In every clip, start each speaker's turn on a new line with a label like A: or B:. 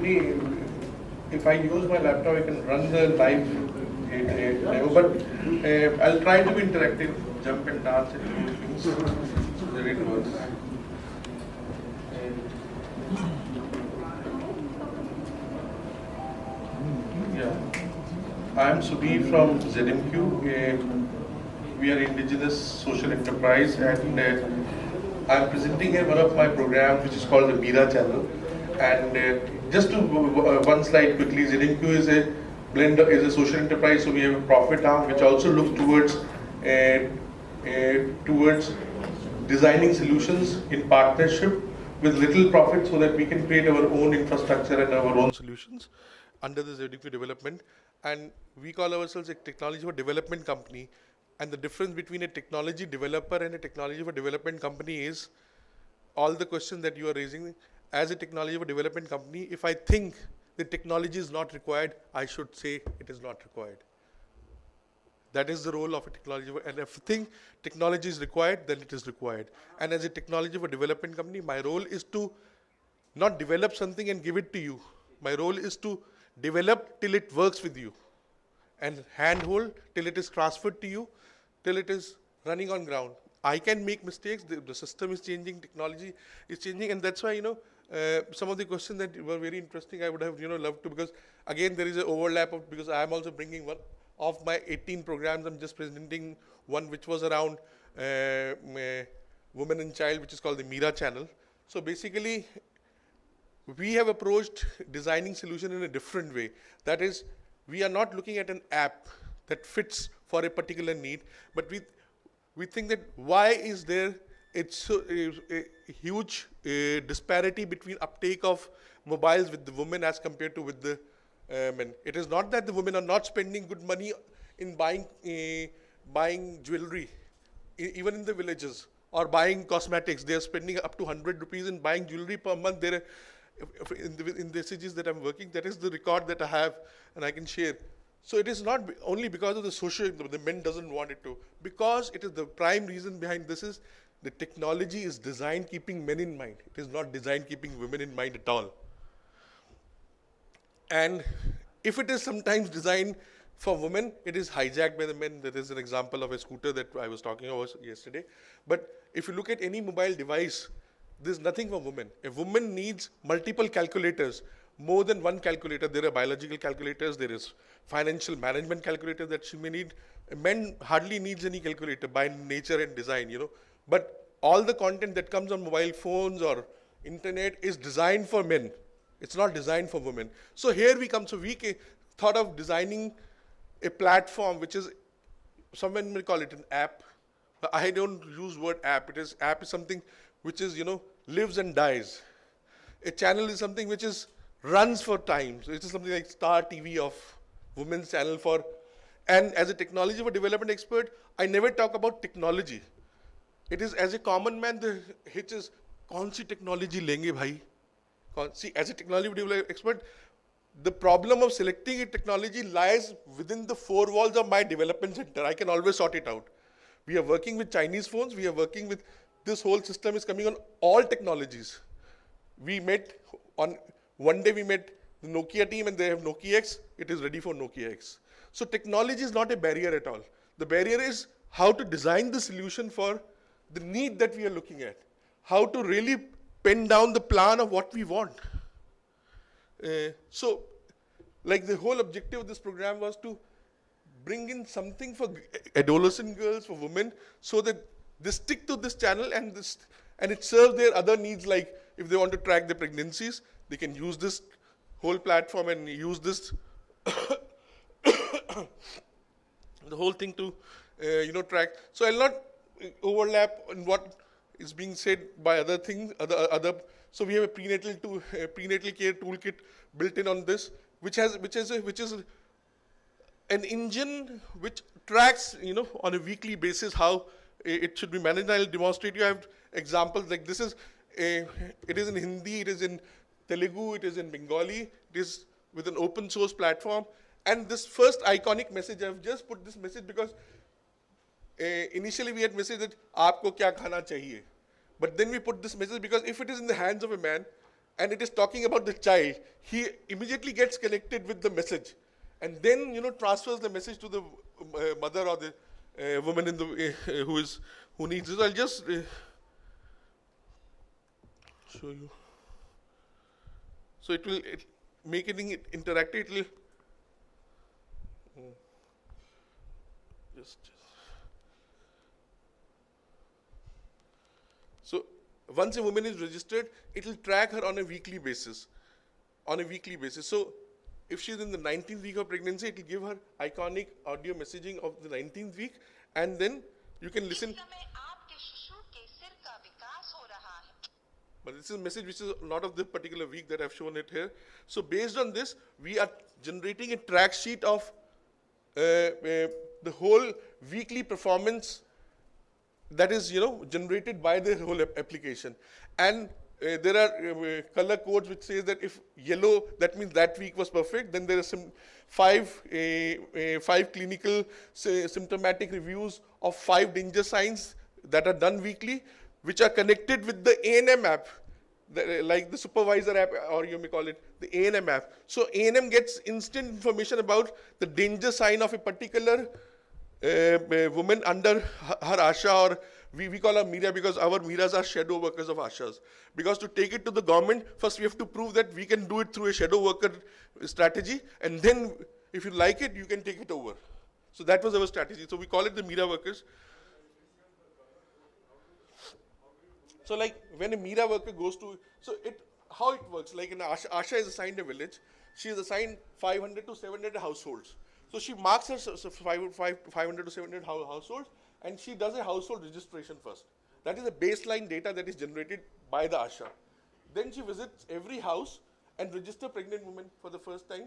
A: if I use my laptop, I can run the live demo, but I'll try to be interactive, jump and dance and do things so that it works. Yeah, I'm Subir from ZMQ. We are indigenous social enterprise, and I'm presenting here one of my programs which is called the Mira channel. And just to one slide quickly, ZMQ is a blender, is a social enterprise, so we have a profit arm which also looks towards designing solutions in partnership with little profit so that we can create our own infrastructure and our own solutions under the ZMQ development. And we call ourselves a technology for development company. And the difference between a technology developer and a technology for development company is all the questions that you are raising. As a technology for development company, if I think the technology is not required, I should say it is not required. That is the role of a technology. And if I think technology is required, then it is required. And as a technology for development company, my role is to not develop something and give it to you. My role is to develop till it works with you and handhold till it is transferred to you, till it is running on ground. I can make mistakes, the system is changing, technology is changing, and that's why, some of the questions that were very interesting, I would have, loved to, because again, there is an overlap of, because I am also bringing one of my 18 programs, I'm just presenting one which was around women and child, which is called the Mira channel. So basically, we have approached designing solution in a different way. That is, we are not looking at an app that fits for a particular need, but we think that why is there a huge disparity between uptake of mobiles with the women as compared to with the men. It is not that the women are not spending good money in buying jewelry, even in the villages, or buying cosmetics. They are spending up to 100 rupees in buying jewelry per month. In the cities that I'm working, that is the record that I have and I can share. So it is not only because of the men doesn't want it to, because it is the prime reason behind this is the technology is designed keeping men in mind. It is not designed keeping women in mind at all. And if it is sometimes designed for women, it is hijacked by the men. There is an example of a scooter that I was talking about yesterday. But if you look at any mobile device, there's nothing for women. A woman needs multiple calculators, more than one calculator. There are biological calculators, there is financial management calculator that she may need. A man hardly needs any calculator by nature and design, But all the content that comes on mobile phones or internet is designed for men. It's not designed for women. So here we come. So we thought of designing a platform which is, someone may call it an app. I don't use word app. App is something which is, lives and dies. A channel is something which runs for time. So it is something like Star TV of women's channel for, and as a technology for development expert, I never talk about technology. It is as a common man, the hitch is, kaun si technology lenge bhai? See, as a technology development expert, the problem of selecting a technology lies within the four walls of my development center. I can always sort it out. We are working with Chinese phones. We are working with, this whole system is coming on all technologies. One day we met the Nokia team and they have Nokia X. It is ready for Nokia X. So technology is not a barrier at all. The barrier is how to design the solution for the need that we are looking at. How to really pen down the plan of what we want. So, like the whole objective of this program was to bring in something for adolescent girls, for women, so that they stick to this channel and it serves their other needs, like if they want to track their pregnancies, they can use this whole platform and use this the whole thing to track. So I'll not overlap on what is being said by other things, so we have a prenatal care toolkit built in on this, which is an engine which tracks, on a weekly basis how it should be managed. I'll demonstrate you. I have examples like this it is in Hindi, it is in Telugu, it is in Bengali, it is with an open source platform. And this first iconic message, I've just put this message because initially we had message that aapko kya khana chahiye. But then we put this message because if it is in the hands of a man, and it is talking about the child, he immediately gets connected with the message, and then transfers the message to the mother or the woman in the who needs it. I'll just show you. So it will make it interactive. It will just. So once a woman is registered, it will track her on a weekly basis. So if she's in the 19th week of pregnancy, it will give her iconic audio messaging of the 19th week, and then you can listen. But this is a message which is not of the particular week that I've shown it here. So based on this, we are generating a track sheet of the whole weekly performance that is generated by the whole application. And there are color codes which says that if yellow, that means that week was perfect. Then there are some five clinical symptomatic reviews of 5 danger signs that are done weekly, which are connected with the A&M app, like the supervisor app, or you may call it the A&M app. So A&M gets instant information about the danger sign of a particular woman under her ASHA, or we call her Mira because our Miras are shadow workers of ASHAs. Because to take it to the government, first we have to prove that we can do it through a shadow worker strategy, and then if you like it, you can take it over. So that was our strategy. So we call it the Mira workers. So like when a Mira worker goes to, how it works, like in ASHA is assigned a village, she is assigned 500 to 700 households. So she marks her 500 to 700 households, and she does a household registration first. That is the baseline data that is generated by the ASHA. Then she visits every house and registers pregnant women for the first time.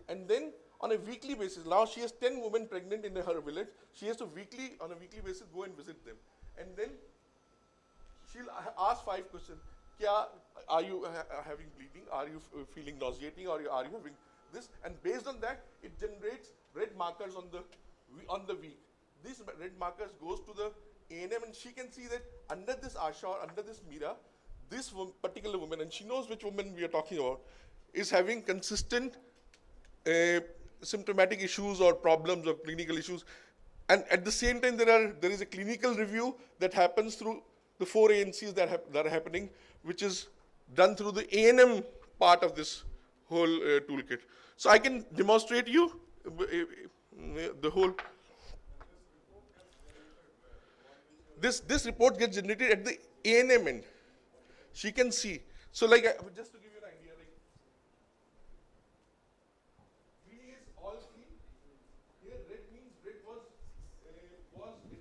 A: And then on a weekly basis, now she has 10 women pregnant in her village, she has to on a weekly basis go and visit them. And then she'll ask 5 questions. Are you having bleeding? Are you feeling nauseating? Or are you having this? And based on that, it generates red markers on the week. These red markers goes to the A&M, and she can see that under this ASHA or under this Mira, this particular woman, and she knows which woman we are talking about, is having consistent symptomatic issues or problems or clinical issues. And at the same time, there is a clinical review that happens through the 4 ANCs that are happening, which is done through the A&M part of this whole toolkit. So I can demonstrate you the whole. This report gets generated at the A&M end. She can see. So like, just to give you an idea, like, V is all clean. Here red means red was a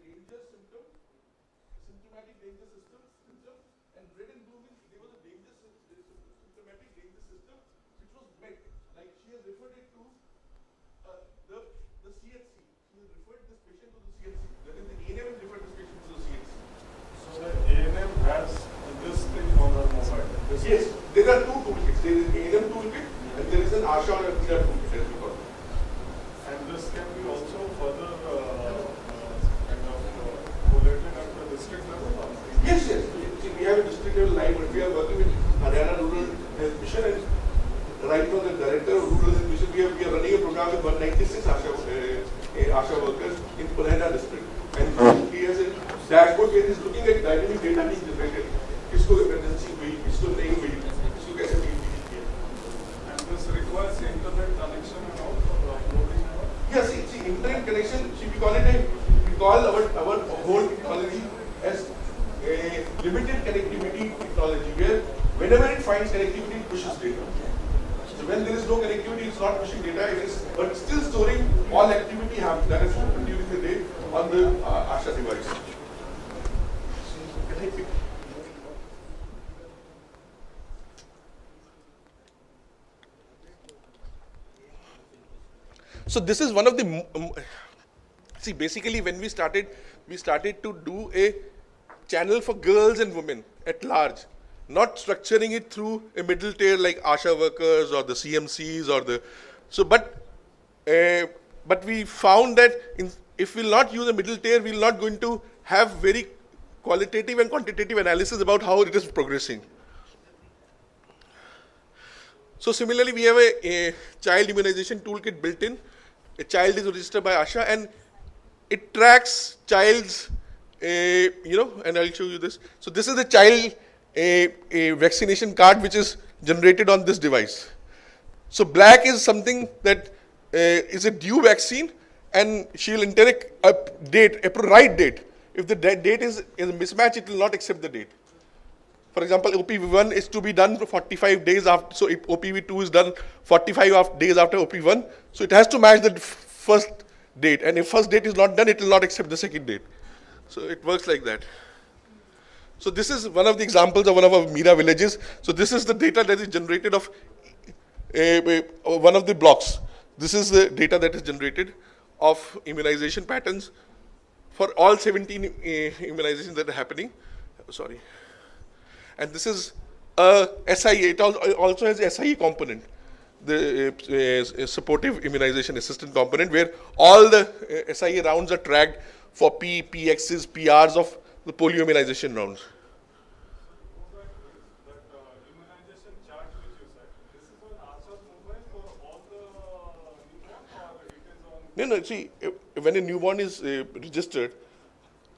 A: danger symptom, symptomatic danger symptom, and red and blue means there was a symptomatic danger system which was met. Like she has referred it to the CHC. She has referred this patient to the CHC. That is, the A&M has referred this patient to the CHC.
B: So the A&M has this thing on her mobile.
A: Yes, there are 2 toolkits. There is A&M toolkit and there is an ASHA or Mira toolkit, as we call it.
B: And this can be also further kind of collated at the district level? Or?
A: Yes. See, we have a district level line, but we are working with Haryana Rural Health Mission, and right from the director of Rural Health Mission, we are running a program with 196 ASHA workers in Pulhena district. And he has a dashboard where he is looking at dynamic data being generated. किसको emergency हुई, किसको नहीं हुई, किसको कैसे treat किया.
B: And this requires internet connection and all for uploading and all?
A: Yeah, see, internet connection, we call our whole technology as a limited connectivity technology, where whenever it finds connectivity, it pushes data. So when there is no connectivity, it's not pushing data, but still storing all activity that has happened during the day on the ASHA device. So this is one of the, basically when we started to do a channel for girls and women at large, not structuring it through a middle tier like ASHA workers or the CMCs or but we found that if we'll not use a middle tier, we're not going to have very qualitative and quantitative analysis about how it is progressing. So similarly, we have a child immunization toolkit built in. A child is registered by ASHA, and it tracks child's, and I'll show you this. So this is the child a vaccination card which is generated on this device. So black is something that is a due vaccine, and she will enter a date, a right date. If the date is a mismatch, it will not accept the date. For example, OPV1 is to be done for 45 days after, so if OPV2 is done 45 days after OPV1, so it has to match the first date, and if first date is not done, it will not accept the second date. So it works like that. So this is one of the examples of one of our Mira villages. So this is the data that is generated of one of the blocks. This is the data that is generated of immunization patterns for all 17 immunizations that are happening. Sorry. And this is a SIA. It also has a SIA component, the supportive immunization assistant component, where all the SIA rounds are tracked for PXs, PRs of the polio immunization rounds.
B: That immunization chart which you said, this is on ASHA's mobile for all the newborn, or it is on?
A: No, see, when a newborn is registered,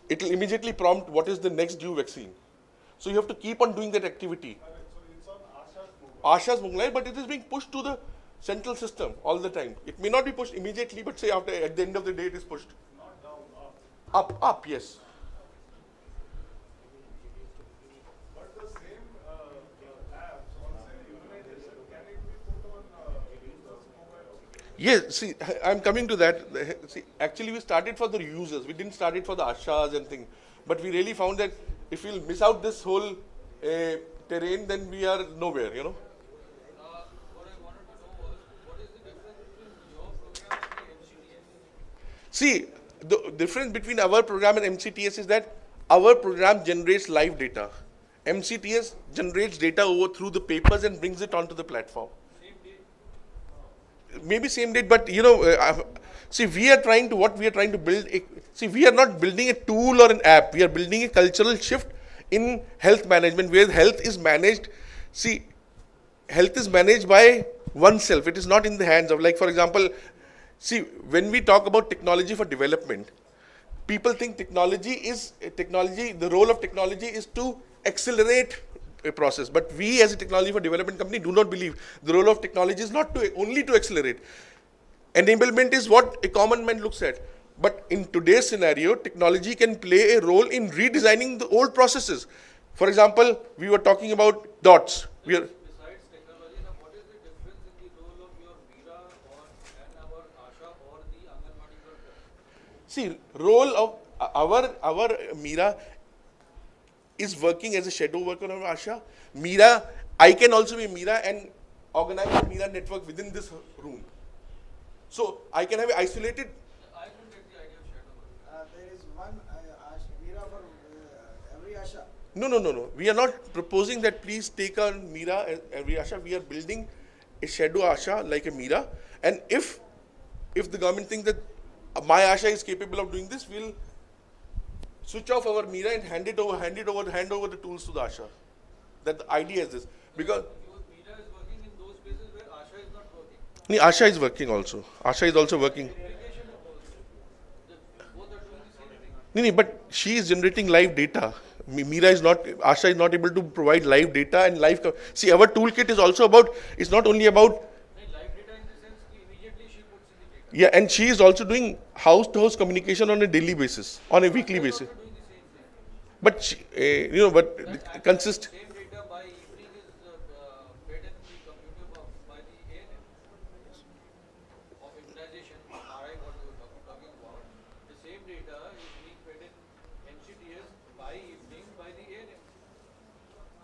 A: it will immediately prompt what is the next due vaccine. So you have to keep on doing that activity.
B: So it's on ASHA's mobile.
A: ASHA's mobile, but it is being pushed to the central system all the time. It may not be pushed immediately, but say after at the end of the day it is pushed.
B: Not down, up.
A: Up, yes.
B: But the same apps on say immunization, can it be put on users' mobile also?
A: Yes, see, I'm coming to that. See, actually we started for the users. We didn't start it for the ASHAs and thing. But we really found that if we'll miss out this whole terrain, then we are nowhere,
C: What I wanted to know was, what is the difference between your program and the MCTS?
A: See, the difference between our program and MCTS is that our program generates live data. MCTS generates data over through the papers and brings it onto the platform.
C: Same day?
A: Maybe same date, but see, we are trying to build see, we are not building a tool or an app. We are building a cultural shift in health management, where health is managed. See, health is managed by oneself. It is not in the hands of, like, for example, see, when we talk about technology for development, people think the role of technology is to accelerate a process. But we as a technology for development company do not believe the role of technology is not only to accelerate. Enablement is what a common man looks at. But in today's scenario, technology can play a role in redesigning the old processes. For example, we were talking about dots.
C: Besides technology, now what is the difference in the role of your Mira and our ASHA or the Anganwadi worker?
A: See, role of our Mira is working as a shadow worker of ASHA. Mira, I can also be Mira and organize a Mira network within this room. So I can have an isolated.
C: I don't get the idea of shadow work.
D: There is one Mira for every Asha.
A: No. We are not proposing that please take a Mira every ASHA. We are building a shadow ASHA like a Mira. And if the government thinks that my ASHA is capable of doing this, we'll switch off our Mira and hand over the tools to the ASHA. That the idea is this. Because
C: Your Mira is working in those places where ASHA is not working.
A: ASHA is working also. ASHA is also working.
C: Application of both are doing the same thing.
A: But she is generating live data. Mira is not, ASHA is not able to provide live data and see, our toolkit is also about, it's not only about,
C: Live data in the sense that immediately she puts in the data.
A: yeah, and she is also doing house-to-house communication on a daily basis, on a weekly basis.
C: Doing the same thing.
A: But, consist.
C: Same data by evening is fed in the computer by the ANM of immunization, RI what you were talking about. The same data is being fed in MCTS by evening by the ANM.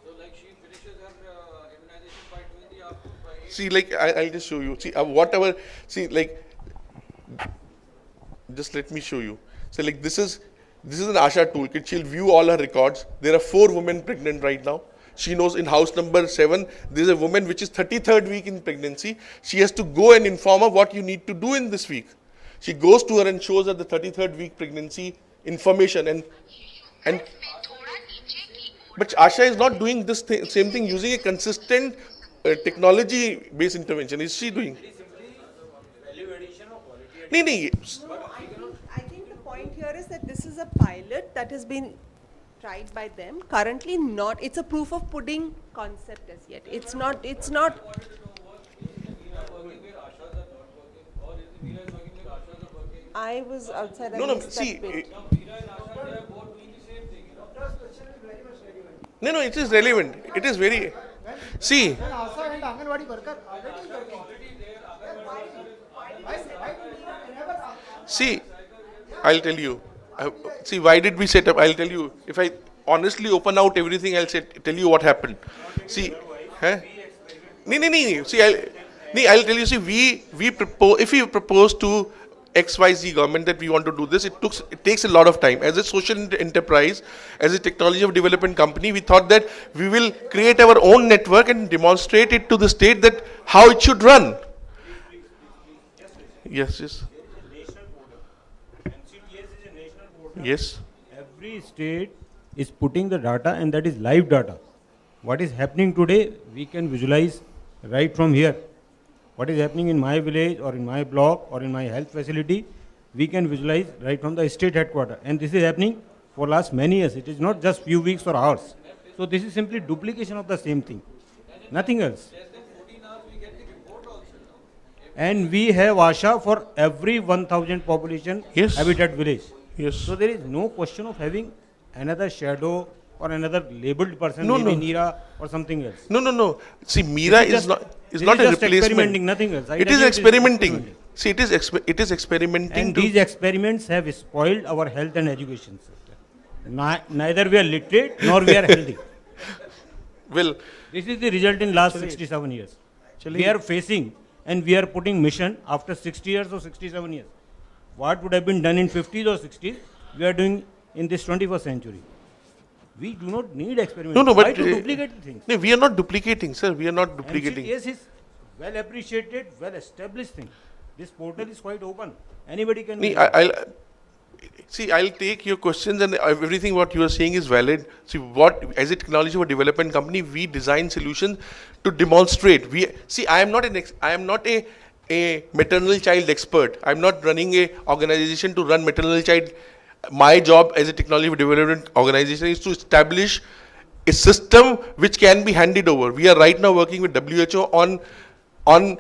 C: So like she finishes her immunization by 2 in the afternoon by 8.
A: See, like, I'll just show you. See, whatever, see, like, just let me show you. So, like, this is an ASHA toolkit. She'll view all her records. There are 4 women pregnant right now. She knows in house number 7, there's a woman which is 33rd week in pregnancy. She has to go and inform her what you need to do in this week. She goes to her and shows her the 33rd week pregnancy information. But ASHA is not doing this same thing using a consistent technology-based intervention. Is she doing? No, no.
E: I think the point here is that this is a pilot that has been tried by them. Currently not, it's a proof of pudding concept as yet. It's not, I was outside. I
A: No, no,
E: missed that
A: see,
E: bit.
A: No, it is relevant. It is very. See,
D: ASHA and Anganwadi worker already working.
A: see, I'll tell you. See, why did we set up? I'll tell you. If I honestly open out everything, I'll tell you what happened. See, huh? No. See, I'll tell you. See, we propose. If we propose to XYZ government that we want to do this, it takes a lot of time. As a social enterprise, as a technology of development company, we thought that we will create our own network and demonstrate it to the state that how it should run. Yes.
F: National portal. NCTS is a national portal.
A: Yes.
F: Every state is putting the data, and that is live data. What is happening today, we can visualize right from here. What is happening in my village or in my block or in my health facility, we can visualize right from the state headquarters. And this is happening for last many years. It is not just few weeks or hours. So this is simply duplication of the same thing. Nothing else. And we have ASHA for every 1,000 population
A: Yes.
F: habitat village.
A: Yes.
F: So there is no question of having another shadow or another labeled person,
A: No,
F: maybe
A: no.
F: Neera or something else.
A: No. See, Mira
F: This
A: is
F: just-
A: not
F: this
A: a
F: just
A: replacement.
F: experimenting, nothing else. I
A: It
F: tell
A: is
F: you,
A: experimenting. See, it is experimenting.
F: And
A: to-
F: these experiments have spoiled our health and education sector. Neither we are literate nor we are healthy.
A: Well,
F: This is the result in last 67 years. We are facing and we are putting mission after 60 years or 67 years. What would have been done in 50s or 60s, we are doing in this 21st century. We do not need experiments.
A: No,
F: Why
A: but
F: to duplicate things?
A: no, we are not duplicating, sir. We are not duplicating.
F: NCTS is well appreciated, well established thing. This portal is quite open. Anybody can.
A: Nee, I'll take your questions and everything what you are saying is valid. See, as a technology for development company, we design solutions to demonstrate. I am not a maternal child expert. I'm not running a organization to run maternal child. My job as a technology for development organization is to establish a system which can be handed over. We are right now working with WHO on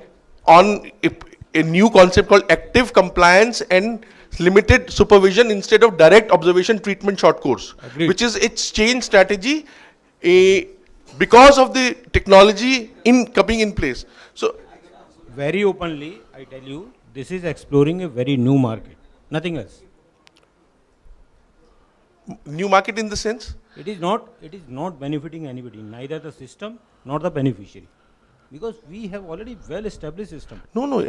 A: a new concept called active compliance and limited supervision instead of direct observation treatment short course,
F: Agreed.
A: which is its change strategy because of the technology coming in place. So,
F: Very openly, I tell you, this is exploring a very new market. Nothing else.
A: new market in the sense?
F: It is not benefiting anybody, neither the system nor the beneficiary. Because we have already well established system.
A: No,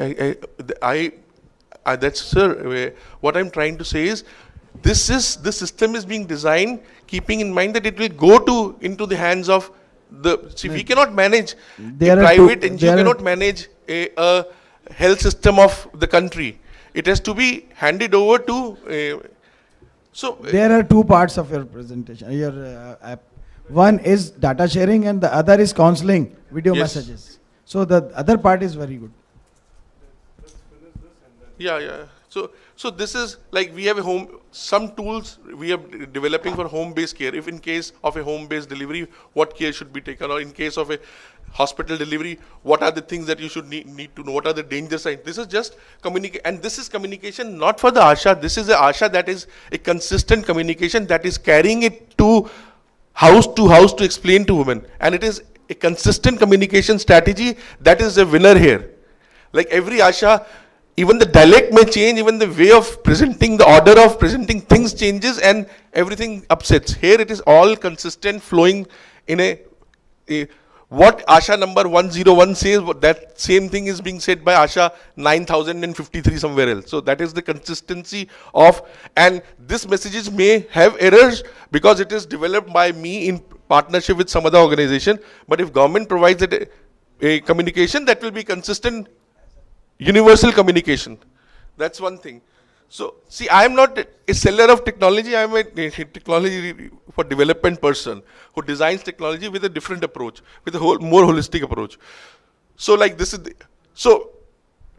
A: that's, sir, what I'm trying to say is, this system is being designed keeping in mind that it will go into the hands of we cannot manage
D: There
A: a
D: are
A: private
D: two-
A: NGO
D: there are-
A: cannot manage a health system of the country. It has to be handed over to,
D: There are two parts of your presentation, your app. One is data sharing and the other is counseling, video
A: Yes.
D: messages. So the other part is very good.
A: yeah. So this is like we have some tools we are developing for home-based care. If in case of a home-based delivery, what care should be taken, or in case of a hospital delivery, what are the things that you should need to know, what are the danger signs. This is just and this is communication not for the ASHA. This is a ASHA that is a consistent communication that is carrying it to house to explain to women, and it is a consistent communication strategy that is a winner here. Like every ASHA, even the dialect may change, even the way of presenting, the order of presenting things changes, and everything upsets. Here it is all consistent, flowing in what ASHA number 101 says, that same thing is being said by ASHA 9053 somewhere else. So that is the consistency and this messages may have errors because it is developed by me in partnership with some other organization. But if government provides it a communication, that will be consistent, universal communication. That's one thing. So, see, I am not a seller of technology. I am a technology for development person who designs technology with a different approach, with a more holistic approach. So, like this is so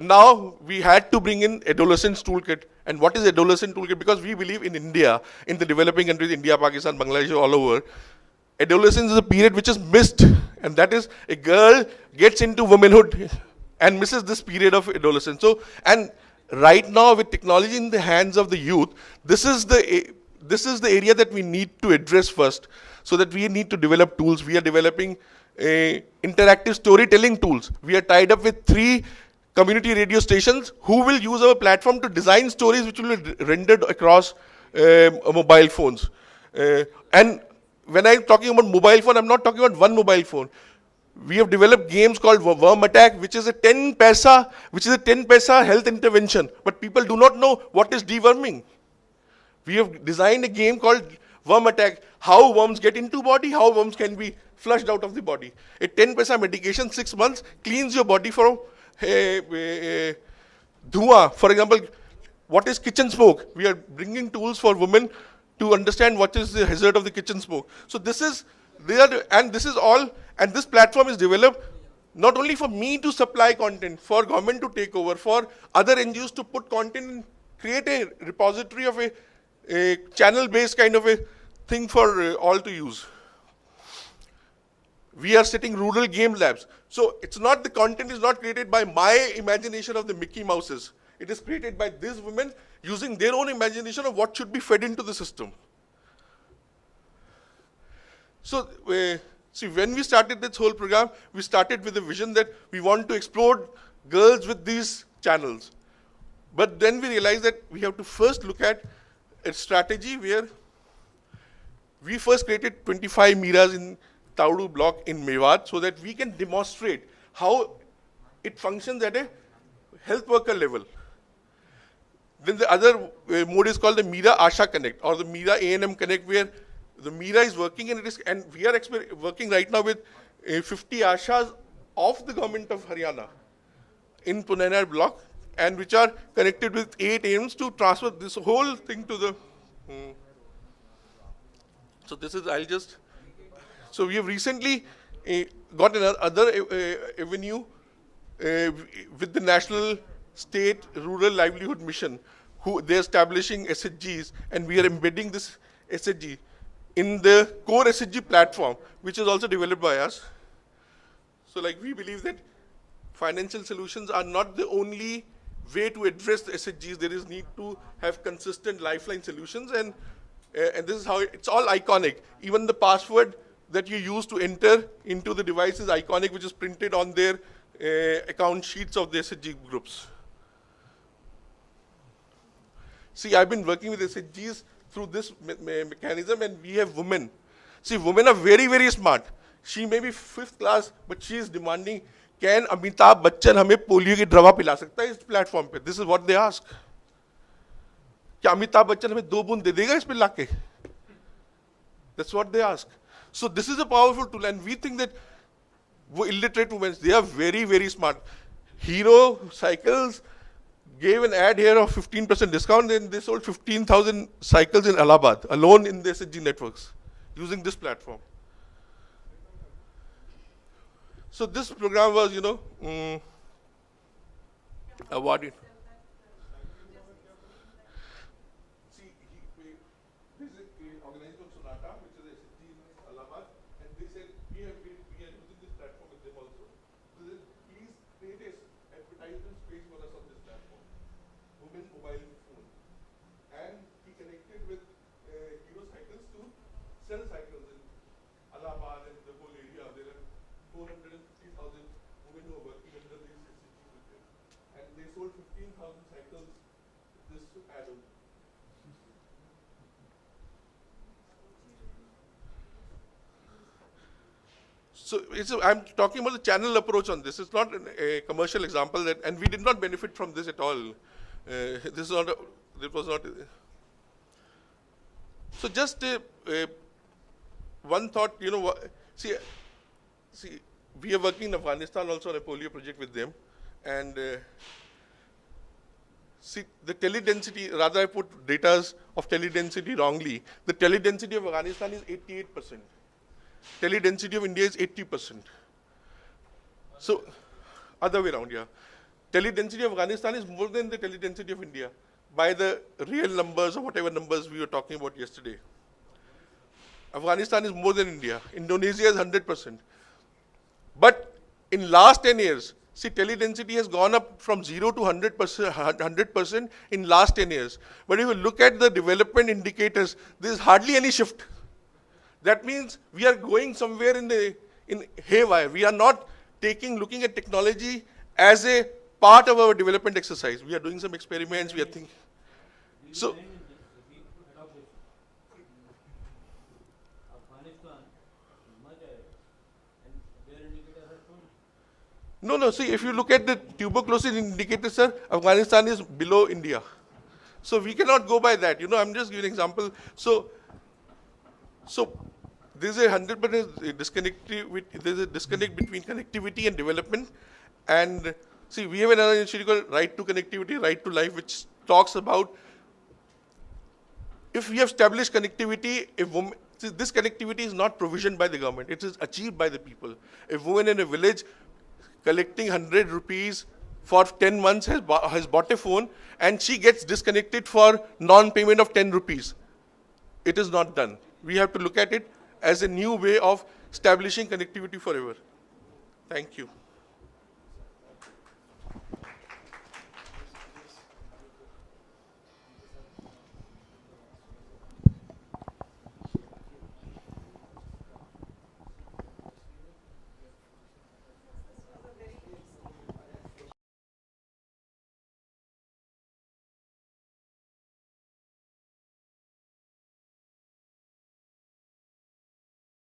A: now we had to bring in adolescence toolkit. And what is adolescent toolkit? Because we believe in India, in the developing countries, India, Pakistan, Bangladesh, all over, adolescence is a period which is missed, and that is a girl gets into womanhood and misses this period of adolescence. So, and right now with technology in the hands of the youth, this is the area that we need to address first, so that we need to develop tools. We are developing interactive storytelling tools. We are tied up with 3 community radio stations who will use our platform to design stories which will be rendered across mobile phones. And when I'm talking about mobile phone, I'm not talking about one mobile phone. We have developed games called Worm Attack, which is a 10 paisa health intervention. But people do not know what is deworming. We have designed a game called Worm Attack, how worms get into body, how worms can be flushed out of the body. A 10 paisa medication, 6 months, cleans your body from dhua. For example, what is kitchen smoke? We are bringing tools for women to understand what is the hazard of the kitchen smoke. So this is, and this platform is developed not only for me to supply content, for government to take over, for other NGOs to put content and create a repository of a channel-based kind of a thing for all to use. We are setting rural game labs. So it's not, the content is not created by my imagination of the Mickey Mouses. It is created by these women using their own imagination of what should be fed into the system. So, see, when we started this whole program, we started with a vision that we want to explore girls with these channels. But then we realized that we have to first look at a strategy where we first created 25 Miras in Taudu block in Mewat so that we can demonstrate how it functions at a health worker level. Then the other mode is called the Mira Asha Connect or the Mira A&M Connect, where the Mira is working and we are working right now with 50 Ashas of the government of Haryana in Punainar block, and which are connected with 8 AIMs to transfer this whole thing to the. So this is, so we have recently got another avenue with the National State Rural Livelihood Mission, who they're establishing SHGs, and we are embedding this SHG in the core SHG platform, which is also developed by us. So like we believe that financial solutions are not the only way to address the SHGs. There is need to have consistent lifeline solutions, and this is how it's all iconic. Even the password that you use to enter into the device is iconic, which is printed on their account sheets of the SHG groups. See, I've been working with SHGs through this mechanism, and we have women. See, women are very, very smart. She may be 5th class, but she is demanding, can Amitabh Bachchan हमें polio की दवा पिला सकता है इस platform पे? This is what they ask. क्या अमिताभ बच्चन हमें 2 बूंद दे देगा इस पे लाके? That's what they ask. So this is a powerful tool, and we think that illiterate women, they are very, very smart. Hero Cycles gave an ad here of 15% discount, and they sold 15,000 cycles in Allahabad alone in the SHG networks using this platform. So this program was, awarded. See, this is an organization called Sonata, which is a SHG in Allahabad, and they said we are using this platform with them also. So they said, please create an advertisement space for us on this platform, women's mobile phone. And he connected with Hero Cycles to sell cycles in Allahabad and the whole area. There are 450,000 women who are working under this SHG with them. And they sold 15,000 cycles this ad. So I'm talking about the channel approach on this. It's not a commercial example, and we did not benefit from this at all. This was not. So just one thought, see, we are working in Afghanistan also on a polio project with them, and See, the tele-density, rather I put data of tele-density wrongly. The tele-density of Afghanistan is 88%. Tele-density of India is 80%. So, other way around, yeah. Tele-density of Afghanistan is more than the tele-density of India by the real numbers or whatever numbers we were talking about yesterday. Afghanistan is more than India. Indonesia is 100%. But in last 10 years, see, tele-density has gone up from 0 to 100% in last 10 years. But if you look at the development indicators, there is hardly any shift. That means we are going somewhere in haywire. We are not looking at technology as a part of our development exercise. We are doing some experiments, we are thinking. So, no, see, if you look at the tuberculosis indicator, sir, Afghanistan is below India. So we cannot go by that. I'm just giving an example. So there's a 100% disconnect between connectivity and development. And see, we have another initiative called Right to Connectivity, Right to Life, which talks about if we have established connectivity, this connectivity is not provisioned by the government, it is achieved by the people. A woman in a village collecting 100 rupees for 10 months has bought a phone and she gets disconnected for non-payment of 10 rupees. It is not done. We have to look at it as a new way of establishing connectivity forever. Thank you.